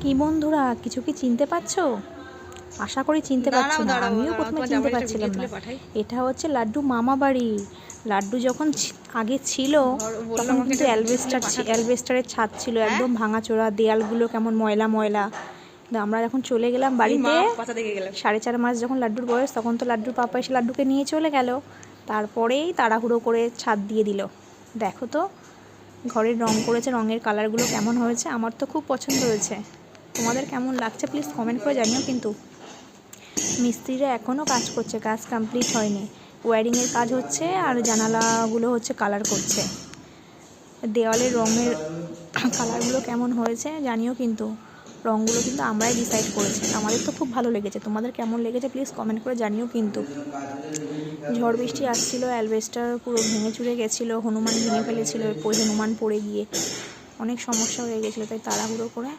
কি বন্ধুরা, কিছু কি চিনতে পারছো? আশা করি চিনতে পারছো না। আমিও প্রথমে চিনতে পারছিলাম না। এটা হচ্ছে লাড্ডু মামা বাড়ি। লাড্ডু যখন আগে ছিল তখন কিন্তু অ্যালবেস্টারের ছাদ ছিল, একদম ভাঙাচোরা, দেয়ালগুলো কেমন ময়লা ময়লা। কিন্তু আমরা যখন চলে গেলাম বাড়িতে, 4.5 মাস যখন লাড্ডুর বয়স, তখন তো লাড্ডুর পাপা এসে লাড্ডুকে নিয়ে চলে গেল। তারপরেই তাড়াহুড়ো করে ছাদ দিয়ে দিল। দেখো তো ঘরের রং করেছে, রঙের কালারগুলো কেমন হয়েছে। আমার তো খুব পছন্দ হয়েছে। তোমাদের কেমন লাগছে প্লিজ কমেন্ট করে জানিও। কিন্তু মিস্ত্রিরা এখনও কাজ করছে, কাজ কমপ্লিট হয়নি। ওয়্যারিংয়ের কাজ হচ্ছে আর জানালাগুলো হচ্ছে কালার করছে। দেওয়ালের রঙের কালারগুলো কেমন হয়েছে জানিও। কিন্তু রঙগুলো কিন্তু আমরাই ডিসাইড করেছি। আমাদের তো খুব ভালো লেগেছে। তোমাদের কেমন লেগেছে প্লিজ কমেন্ট করে জানিও। কিন্তু ঝড় বৃষ্টি আসছিল, অ্যালবেস্টার পুরো ভেঙে চুরে গেছিলো, হনুমান ভেঙে ফেলেছিল, হনুমান পড়ে গিয়ে অনেক সমস্যা হয়ে গেছিলো। তাই তাড়াহুড়ো করে